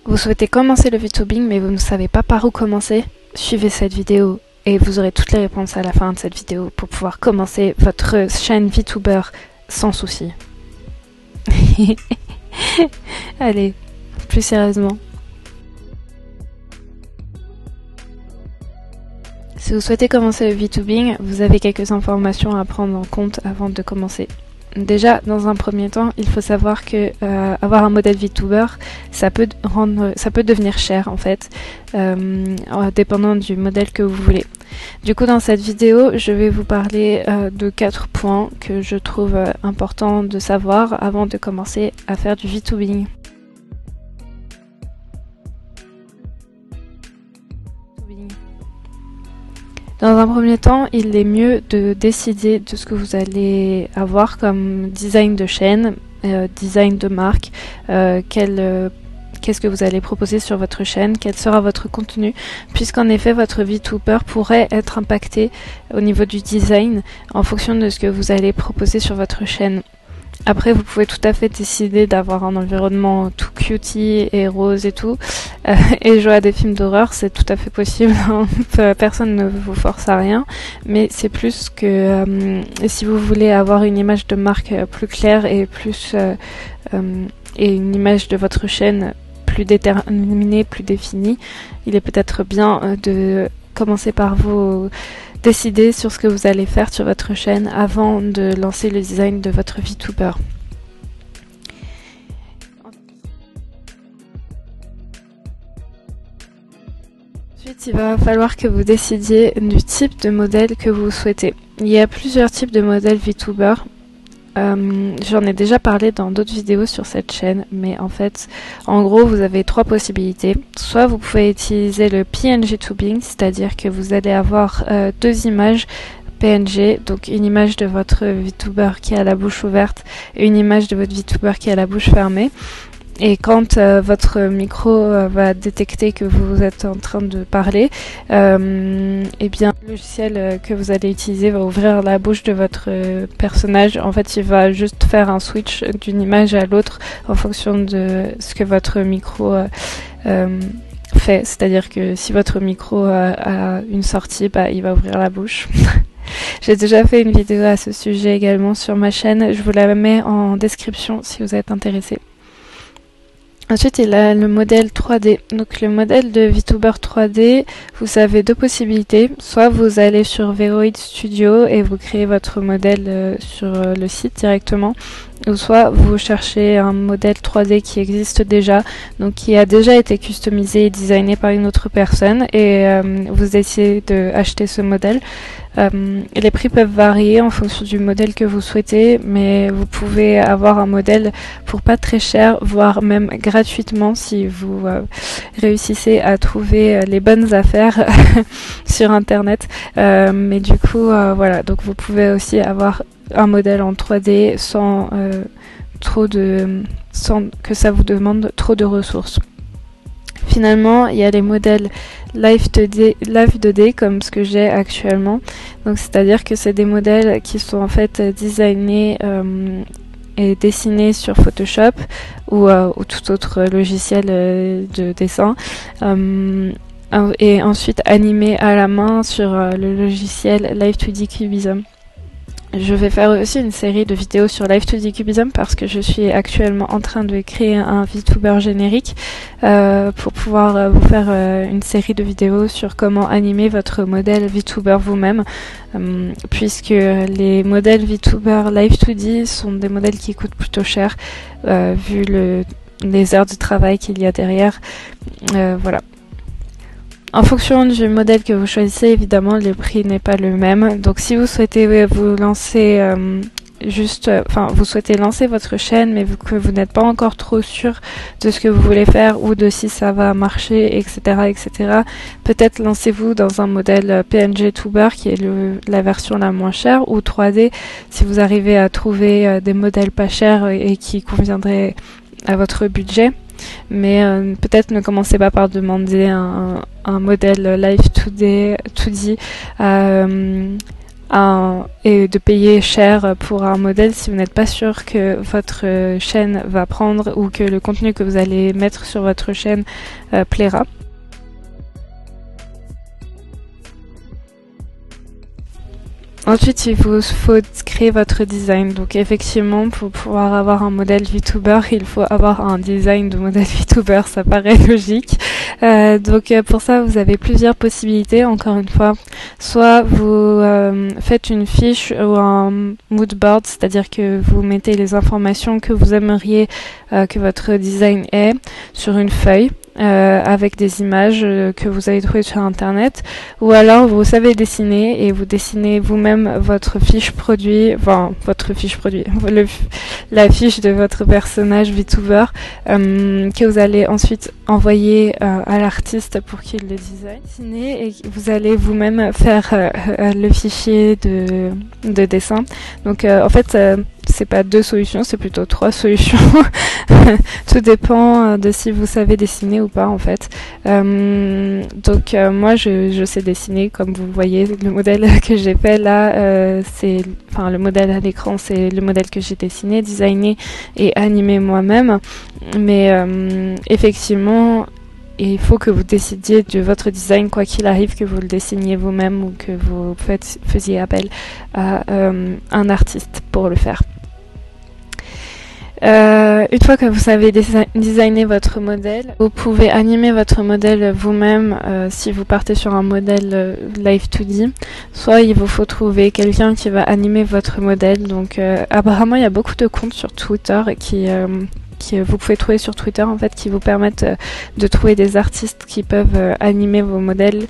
Vous souhaitez commencer le VTubing mais vous ne savez pas par où commencer? Suivez cette vidéo et vous aurez toutes les réponses à la fin de cette vidéo pour pouvoir commencer votre chaîne VTuber sans souci. Allez, plus sérieusement. Si vous souhaitez commencer le VTubing, vous avez quelques informations à prendre en compte avant de commencer. Déjà, dans un premier temps, il faut savoir que avoir un modèle VTuber, ça peut devenir cher en fait, dépendant du modèle que vous voulez. Du coup, dans cette vidéo, je vais vous parler de 4 points que je trouve importants de savoir avant de commencer à faire du VTubing. Dans un premier temps, il est mieux de décider de ce que vous allez avoir comme design de chaîne, design de marque, qu'est-ce que vous allez proposer sur votre chaîne, quel sera votre contenu, puisqu'en effet votre VTuber pourrait être impacté au niveau du design en fonction de ce que vous allez proposer sur votre chaîne. Après, vous pouvez tout à fait décider d'avoir un environnement tout cutie et rose et tout, et jouer à des films d'horreur, c'est tout à fait possible. Personne ne vous force à rien, mais c'est plus que si vous voulez avoir une image de marque plus claire et et une image de votre chaîne plus déterminée, plus définie, il est peut-être bien de commencer par vous décider sur ce que vous allez faire sur votre chaîne avant de lancer le design de votre VTuber. Ensuite, il va falloir que vous décidiez du type de modèle que vous souhaitez. Il y a plusieurs types de modèles VTuber. J'en ai déjà parlé dans d'autres vidéos sur cette chaîne, mais en fait, en gros, vous avez 3 possibilités. Soit vous pouvez utiliser le PNG tubing, c'est-à-dire que vous allez avoir 2 images PNG, donc une image de votre VTuber qui a la bouche ouverte et une image de votre VTuber qui a la bouche fermée. Et quand votre micro va détecter que vous êtes en train de parler, eh bien le logiciel que vous allez utiliser va ouvrir la bouche de votre personnage. En fait, il va juste faire un switch d'une image à l'autre en fonction de ce que votre micro fait. C'est-à-dire que si votre micro a une sortie, il va ouvrir la bouche. J'ai déjà fait une vidéo à ce sujet également sur ma chaîne. Je vous la mets en description si vous êtes intéressé. Ensuite, il y a le modèle 3D. Donc le modèle de VTuber 3D, vous avez 2 possibilités. Soit vous allez sur Veroid Studio et vous créez votre modèle sur le site directement. Ou soit vous cherchez un modèle 3D qui existe déjà, donc qui a déjà été customisé et designé par une autre personne, et vous essayez d'acheter ce modèle. Les prix peuvent varier en fonction du modèle que vous souhaitez, mais vous pouvez avoir un modèle pour pas très cher, voire même gratuitement si vous réussissez à trouver les bonnes affaires sur internet. Mais du coup, voilà, donc vous pouvez aussi avoir un modèle en 3D sans que ça vous demande trop de ressources. Finalement, il y a les modèles Live 2D comme ce que j'ai actuellement. Donc c'est-à-dire que c'est des modèles qui sont en fait designés et dessinés sur Photoshop ou tout autre logiciel de dessin. Et ensuite animés à la main sur le logiciel Live 2D Cubism. Je vais faire aussi une série de vidéos sur Live 2D Cubism parce que je suis actuellement en train de créer un VTuber générique pour pouvoir vous faire une série de vidéos sur comment animer votre modèle VTuber vous-même, puisque les modèles VTuber Live 2D sont des modèles qui coûtent plutôt cher vu les heures de travail qu'il y a derrière. Voilà. En fonction du modèle que vous choisissez, évidemment, le prix n'est pas le même. Donc, si vous souhaitez vous lancer vous souhaitez lancer votre chaîne, mais que vous n'êtes pas encore trop sûr de ce que vous voulez faire ou de si ça va marcher, etc., etc., peut-être lancez-vous dans un modèle PNG Tuber qui est la version la moins chère, ou 3D si vous arrivez à trouver des modèles pas chers et qui conviendraient à votre budget. Mais peut-être ne commencez pas par demander un modèle Live 2D et de payer cher pour un modèle si vous n'êtes pas sûr que votre chaîne va prendre ou que le contenu que vous allez mettre sur votre chaîne plaira. Ensuite, il vous faut créer votre design. Donc effectivement, pour pouvoir avoir un modèle VTuber, il faut avoir un design de modèle VTuber, ça paraît logique. Donc pour ça, vous avez plusieurs possibilités. Encore une fois, soit vous faites une fiche ou un mood board, c'est-à-dire que vous mettez les informations que vous aimeriez que votre design ait sur une feuille. Avec des images que vous avez trouvées sur internet, ou alors vous savez dessiner et vous dessinez vous-même votre fiche produit, la fiche de votre personnage VTuber que vous allez ensuite envoyer à l'artiste pour qu'il le design, et vous allez vous-même faire le fichier de dessin. Donc en fait c'est pas 2 solutions, c'est plutôt 3 solutions. Tout dépend de si vous savez dessiner ou pas en fait. Donc moi je sais dessiner, comme vous voyez le modèle que j'ai fait là, le modèle à l'écran c'est le modèle que j'ai dessiné, designé et animé moi-même. Mais effectivement il faut que vous décidiez de votre design quoi qu'il arrive, que vous le dessiniez vous-même ou que vous faisiez appel à un artiste pour le faire. Une fois que vous savez designer votre modèle, vous pouvez animer votre modèle vous-même si vous partez sur un modèle Live 2D. Soit il vous faut trouver quelqu'un qui va animer votre modèle. Donc apparemment il y a beaucoup de comptes sur Twitter qui vous pouvez trouver sur Twitter en fait, qui vous permettent de trouver des artistes qui peuvent animer vos modèles.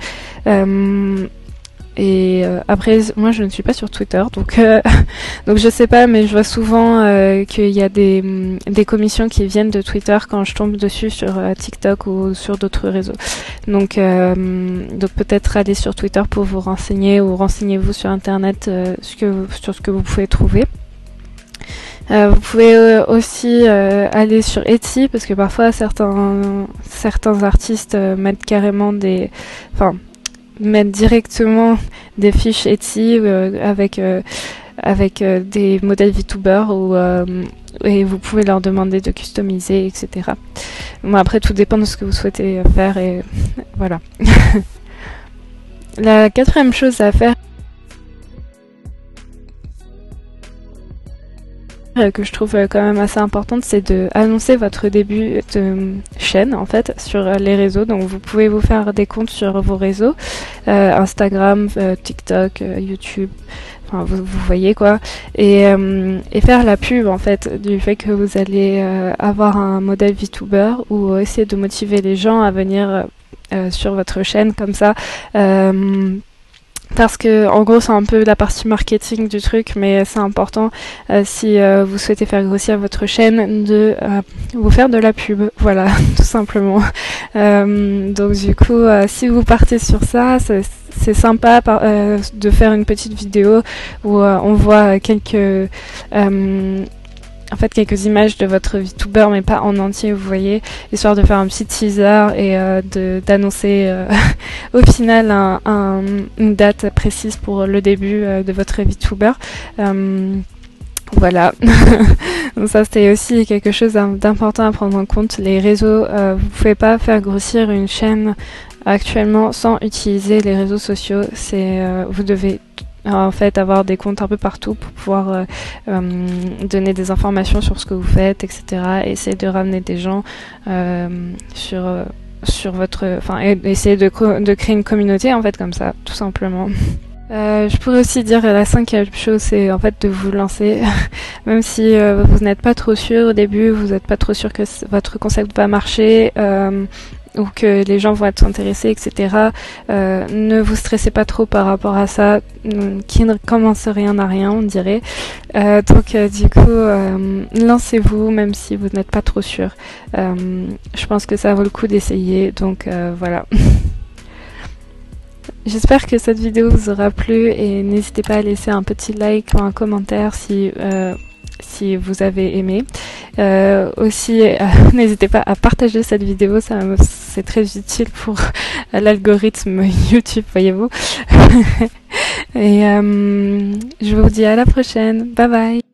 Après, moi je ne suis pas sur Twitter, donc je sais pas, mais je vois souvent qu'il y a des commissions qui viennent de Twitter quand je tombe dessus sur TikTok ou sur d'autres réseaux. Donc peut-être aller sur Twitter pour vous renseigner, ou renseignez-vous sur internet sur ce que vous pouvez trouver. Vous pouvez aussi aller sur Etsy, parce que parfois certains artistes mettent carrément mettre directement des fiches Etsy avec des modèles VTuber et vous pouvez leur demander de customiser, etc. Bon, après tout dépend de ce que vous souhaitez faire et voilà. La 4e chose à faire que je trouve quand même assez importante, c'est de annoncer votre début de chaîne en fait sur les réseaux. Donc vous pouvez vous faire des comptes sur vos réseaux, Instagram, TikTok, YouTube, enfin vous voyez quoi, et faire la pub en fait du fait que vous allez avoir un modèle VTuber, ou essayer de motiver les gens à venir sur votre chaîne comme ça. Parce que en gros c'est un peu la partie marketing du truc, mais c'est important si vous souhaitez faire grossir votre chaîne de vous faire de la pub, voilà, tout simplement. Donc du coup si vous partez sur ça, c'est sympa de faire une petite vidéo où on voit quelques images de votre VTuber, mais pas en entier, vous voyez, histoire de faire un petit teaser et d'annoncer au final une date précise pour le début de votre VTuber. Voilà. Donc ça c'était aussi quelque chose d'important à prendre en compte. Les réseaux, vous pouvez pas faire grossir une chaîne actuellement sans utiliser les réseaux sociaux. Vous devez en fait avoir des comptes un peu partout pour pouvoir donner des informations sur ce que vous faites, etc. Et essayer de ramener des gens sur votre, essayer de créer une communauté en fait comme ça, tout simplement. Je pourrais aussi dire la 5e chose, c'est en fait de vous lancer, même si vous n'êtes pas trop sûr au début, vous n'êtes pas trop sûr que votre concept va marcher. Ou que les gens vont être intéressés, etc. Ne vous stressez pas trop par rapport à ça, qui ne commence rien à rien, on dirait. Donc du coup, lancez-vous, même si vous n'êtes pas trop sûr. Je pense que ça vaut le coup d'essayer, donc voilà. J'espère que cette vidéo vous aura plu, et n'hésitez pas à laisser un petit like ou un commentaire si si vous avez aimé. Aussi, n'hésitez pas à partager cette vidéo, c'est très utile pour l'algorithme YouTube, voyez-vous. Et je vous dis à la prochaine. Bye bye.